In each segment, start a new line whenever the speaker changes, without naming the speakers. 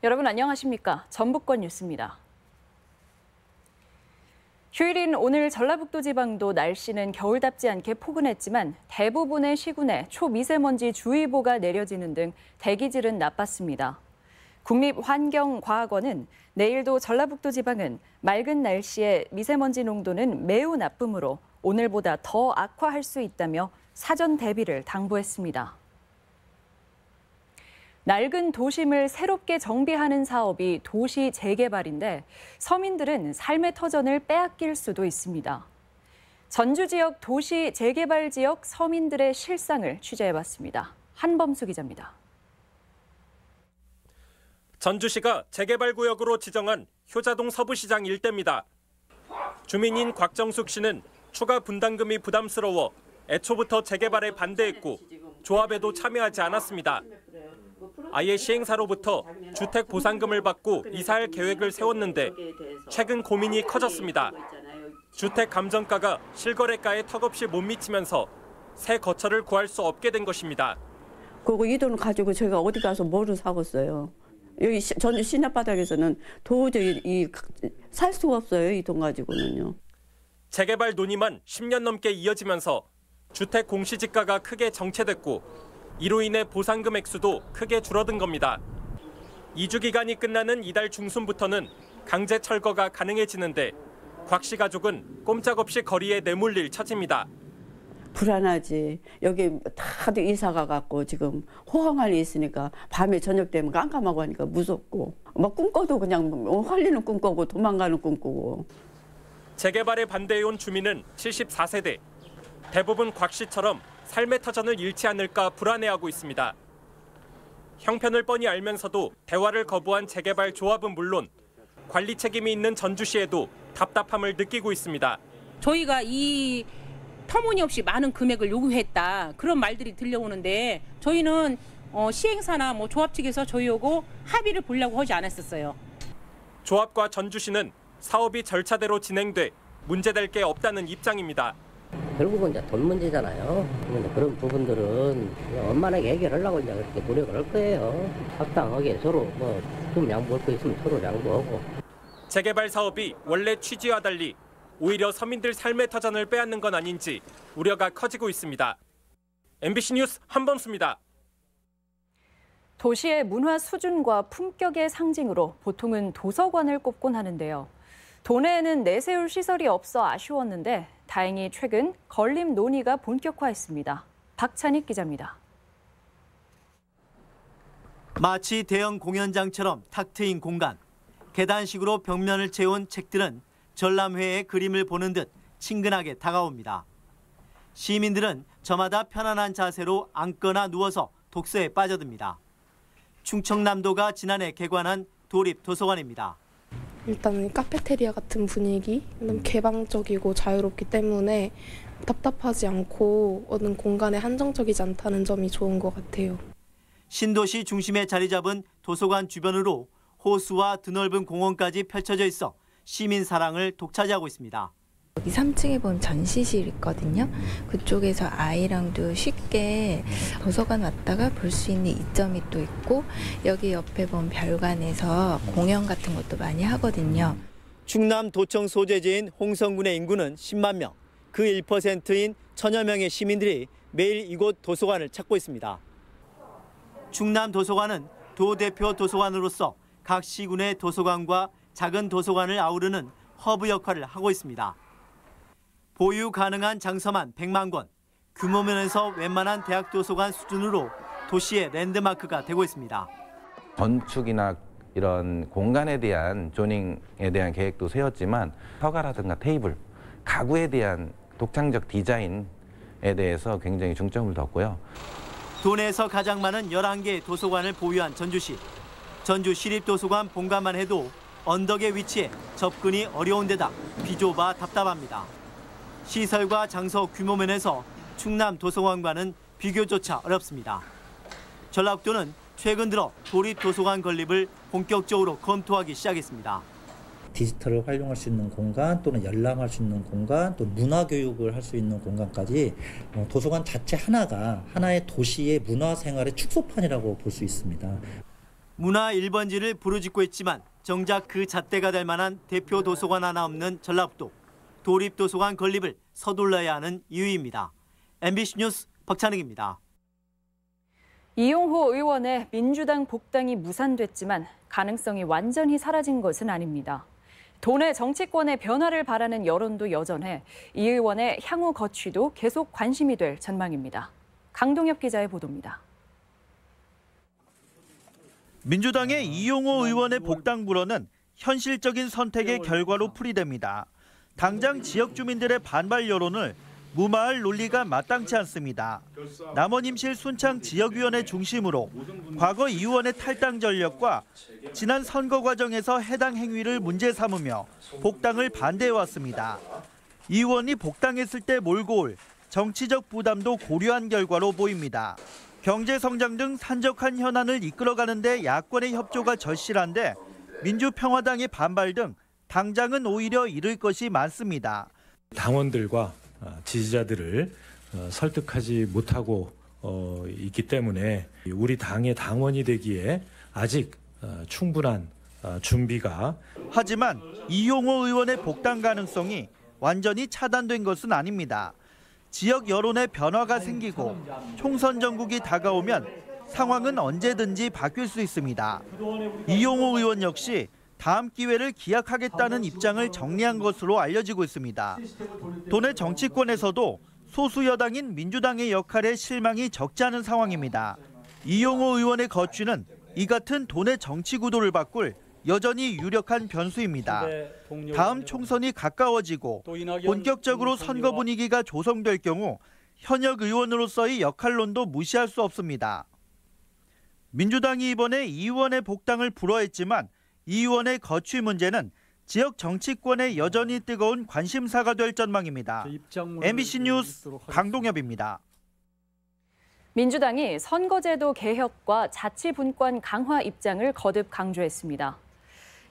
여러분 안녕하십니까? 전북권 뉴스입니다. 휴일인 오늘 전라북도 지방도 날씨는 겨울답지 않게 포근했지만 대부분의 시군에 초미세먼지 주의보가 내려지는 등 대기질은 나빴습니다. 국립환경과학원은 내일도 전라북도 지방은 맑은 날씨에 미세먼지 농도는 매우 나쁨으로 오늘보다 더 악화할 수 있다며 사전 대비를 당부했습니다. 낡은 도심을 새롭게 정비하는 사업이 도시 재개발인데 서민들은 삶의 터전을 빼앗길 수도 있습니다. 전주 지역 도시 재개발 지역 서민들의 실상을 취재해봤습니다. 한범수 기자입니다.
전주시가 재개발구역으로 지정한 효자동 서부시장 일대입니다. 주민인 곽정숙 씨는 추가 분담금이 부담스러워 애초부터 재개발에 반대했고 조합에도 참여하지 않았습니다. 아예 시행사로부터 주택 보상금을 받고 이사할 계획을 세웠는데 최근 고민이 커졌습니다. 주택 감정가가 실거래가에 턱없이 못 미치면서 새 거처를 구할 수 없게 된 것입니다.
그리고 이 돈 가지고 제가 어디 가서 뭐를 사겠어요. 여기 전주 시내바닥에서는 도저히 살 수가 없어요. 이 돈 가지고는요.
재개발 논의만 10년 넘게 이어지면서 주택 공시지가가 크게 정체됐고 이로 인해 보상금 액수도 크게 줄어든 겁니다. 이주 기간이 끝나는 이달 중순부터는 강제 철거가 가능해지는데 곽 씨 가족은 꼼짝없이 거리에 내몰릴 처지입니다.
불안하지. 여기 다들 이사가 갖고 지금 호황할 일 있으니까 밤에 저녁 되면 깜깜하고 하니까 무섭고 막 꿈꿔도 그냥 헐리는 꿈꾸고 도망가는 꿈꾸고.
재개발에 반대해온 주민은 74세대. 대부분 곽 씨처럼 삶의 터전을 잃지 않을까 불안해하고 있습니다. 형편을 뻔히 알면서도 대화를 거부한 재개발 조합은 물론 관리 책임이 있는 전주시에도 답답함을 느끼고 있습니다.
저희가 이 터무니없이 많은 금액을 요구했다. 그런 말들이 들려오는데 저희는 시행사나 조합 측에서 저희하고 합의를 보려고 하지 않았었어요.
조합과 전주시는 사업이 절차대로 진행돼 문제될 게 없다는 입장입니다.
결국은 이제 돈 문제잖아요. 그런 부분들은 원만하게 해결하려고 이제 그렇게 노력을 할 거예요. 합당하게 서로 좀 양보할 거 있으면 서로 양보하고.
재개발 사업이 원래 취지와 달리 오히려 서민들 삶의 터전을 빼앗는 건 아닌지 우려가 커지고 있습니다. MBC 뉴스 한범수입니다.
도시의 문화 수준과 품격의 상징으로 보통은 도서관을 꼽곤 하는데요. 도내에는 내세울 시설이 없어 아쉬웠는데 다행히 최근 건립 논의가 본격화했습니다. 박찬익 기자입니다.
마치 대형 공연장처럼 탁 트인 공간. 계단식으로 벽면을 채운 책들은 전람회의 그림을 보는 듯 친근하게 다가옵니다. 시민들은 저마다 편안한 자세로 앉거나 누워서 독서에 빠져듭니다. 충청남도가 지난해 개관한 도립도서관입니다.
일단은 카페테리아 같은 분위기, 개방적이고 자유롭기 때문에 답답하지 않고 어느 공간에 한정적이지 않다는 점이 좋은 것 같아요.
신도시 중심에 자리 잡은 도서관 주변으로 호수와 드넓은 공원까지 펼쳐져 있어 시민 사랑을 독차지하고 있습니다.
여기 3층에 보면 전시실 있거든요. 그쪽에서 아이랑도 쉽게 도서관 왔다가 볼 수 있는 이점이 또 있고 여기 옆에 보면 별관에서 공연 같은 것도 많이 하거든요.
충남 도청 소재지인 홍성군의 인구는 10만 명. 그 1%인 천여 명의 시민들이 매일 이곳 도서관을 찾고 있습니다. 충남 도서관은 도 대표 도서관으로서 각 시군의 도서관과 작은 도서관을 아우르는 허브 역할을 하고 있습니다. 보유 가능한 장서만 100만 권, 규모 면에서 웬만한 대학 도서관 수준으로 도시의 랜드마크가 되고 있습니다.
건축이나 이런 공간에 대한 조닝에 대한 계획도 세웠지만 서가라든가 테이블, 가구에 대한 독창적 디자인에 대해서 굉장히 중점을 뒀고요.
도내에서 가장 많은 11개의 도서관을 보유한 전주시. 전주 시립도서관 본관만 해도 언덕에 위치해 접근이 어려운 데다 비좁아 답답합니다. 시설과 장소 규모 면에서 충남 도서관과는 비교조차 어렵습니다. 전라북도는 최근 들어 도립도서관 건립을 본격적으로 검토하기 시작했습니다.
디지털을 활용할 수 있는 공간 또는 열람할 수 있는 공간 또 문화교육을 할 수 있는 공간까지 도서관 자체 하나가 하나의 도시의 문화생활의 축소판이라고 볼 수 있습니다.
문화 1번지를 부르짖고 있지만 정작 그 잣대가 될 만한 대표 도서관 하나 없는 전라북도. 도립도서관 건립을 서둘러야 하는 이유입니다. MBC 뉴스 박찬욱입니다.
이용호 의원의 민주당 복당이 무산됐지만 가능성이 완전히 사라진 것은 아닙니다. 도내 정치권의 변화를 바라는 여론도 여전해 이 의원의 향후 거취도 계속 관심이 될 전망입니다. 강동엽 기자의 보도입니다.
민주당의 이용호 의원의 복당 불허는 현실적인 선택의 결과로 풀이됩니다. 당장 지역 주민들의 반발 여론을 무마할 논리가 마땅치 않습니다. 남원임실 순창 지역위원회 중심으로 과거 이 의원의 탈당 전력과 지난 선거 과정에서 해당 행위를 문제 삼으며 복당을 반대해왔습니다. 이 의원이 복당했을 때 몰고 올 정치적 부담도 고려한 결과로 보입니다. 경제 성장 등 산적한 현안을 이끌어가는 데 야권의 협조가 절실한데 민주평화당의 반발 등 당장은 오히려 잃을 것이 많습니다.
당원들과 지지자들을 설득하지 못하고 있기 때문에 우리 당의 당원이 되기에 아직 충분한 준비가.
하지만 이용호 의원의 복당 가능성이 완전히 차단된 것은 아닙니다. 지역 여론의 변화가 생기고 총선 전국이 다가오면 상황은 언제든지 바뀔 수 있습니다. 이용호 의원 역시 다음 기회를 기약하겠다는 입장을 정리한 것으로 알려지고 있습니다. 도내 정치권에서도 소수 여당인 민주당의 역할에 실망이 적지 않은 상황입니다. 이용호 의원의 거취는 이 같은 도내 정치 구도를 바꿀 여전히 유력한 변수입니다. 다음 총선이 가까워지고 본격적으로 선거 분위기가 조성될 경우 현역 의원으로서의 역할론도 무시할 수 없습니다. 민주당이 이번에 이 의원의 복당을 불허했지만 이 의원의 거취 문제는 지역 정치권에 여전히 뜨거운 관심사가 될 전망입니다. MBC 뉴스 강동엽입니다.
민주당이 선거제도 개혁과 자치분권 강화 입장을 거듭 강조했습니다.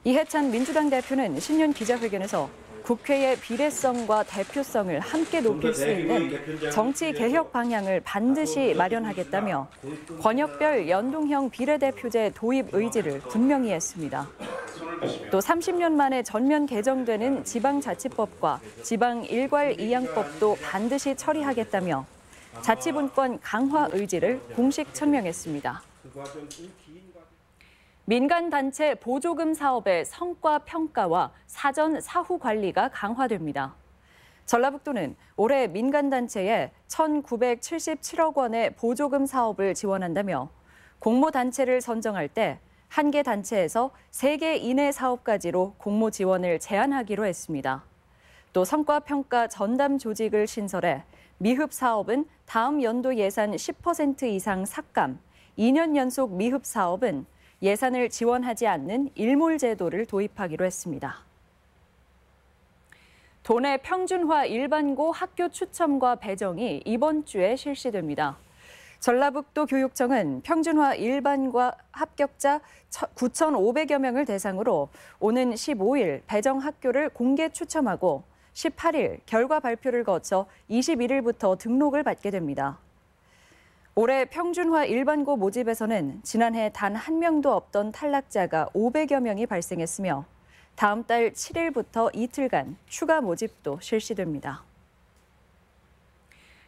이해찬 민주당 대표는 신년 기자회견에서 국회의 비례성과 대표성을 함께 높일 수 있는 정치 개혁 방향을 반드시 마련하겠다며 권역별 연동형 비례대표제 도입 의지를 분명히 했습니다. 또 30년 만에 전면 개정되는 지방자치법과 지방일괄이양법도 반드시 처리하겠다며 자치분권 강화 의지를 공식 천명했습니다. 민간단체 보조금 사업의 성과 평가와 사전 사후 관리가 강화됩니다. 전라북도는 올해 민간단체에 1,977억 원의 보조금 사업을 지원한다며 공모단체를 선정할 때 1개 단체에서 3개 이내 사업까지로 공모 지원을 제한하기로 했습니다. 또 성과평가 전담 조직을 신설해 미흡 사업은 다음 연도 예산 10% 이상 삭감, 2년 연속 미흡 사업은 예산을 지원하지 않는 일몰 제도를 도입하기로 했습니다. 도내 평준화 일반고 학교 추첨과 배정이 이번 주에 실시됩니다. 전라북도 교육청은 평준화 일반과 합격자 9,500여 명을 대상으로 오는 15일 배정 학교를 공개 추첨하고 18일 결과 발표를 거쳐 21일부터 등록을 받게 됩니다. 올해 평준화 일반고 모집에서는 지난해 단 한 명도 없던 탈락자가 500여 명이 발생했으며 다음 달 7일부터 이틀간 추가 모집도 실시됩니다.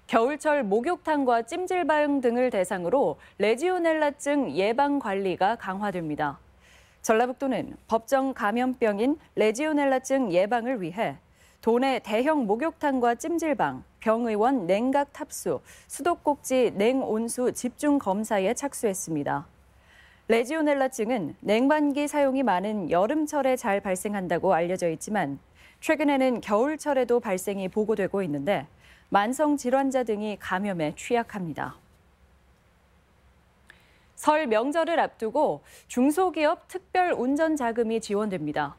겨울철 목욕탕과 찜질방 등을 대상으로 레지오넬라증 예방 관리가 강화됩니다. 전라북도는 법정 감염병인 레지오넬라증 예방을 위해 도내 대형 목욕탕과 찜질방, 병의원 냉각 탑수, 수도꼭지 냉온수 집중 검사에 착수했습니다. 레지오넬라증은 냉방기 사용이 많은 여름철에 잘 발생한다고 알려져 있지만 최근에는 겨울철에도 발생이 보고되고 있는데 만성 질환자 등이 감염에 취약합니다. 설 명절을 앞두고 중소기업 특별 운전 자금이 지원됩니다.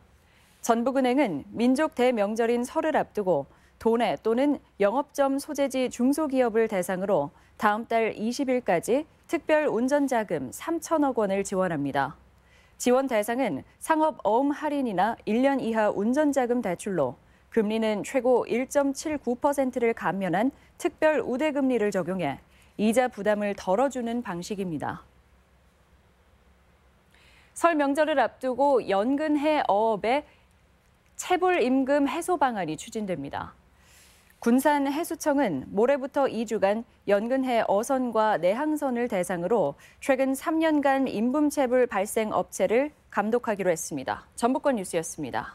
전북은행은 민족 대명절인 설을 앞두고 도내 또는 영업점 소재지 중소기업을 대상으로 다음 달 20일까지 특별 운전자금 3천억 원을 지원합니다. 지원 대상은 상업 어음 할인이나 1년 이하 운전자금 대출로 금리는 최고 1.79%를 감면한 특별 우대금리를 적용해 이자 부담을 덜어주는 방식입니다. 설 명절을 앞두고 연근해 어업의 체불 임금 해소 방안이 추진됩니다. 군산해수청은 모레부터 2주간 연근해 어선과 내항선을 대상으로 최근 3년간 임금체불 발생 업체를 감독하기로 했습니다. 전북권 뉴스였습니다.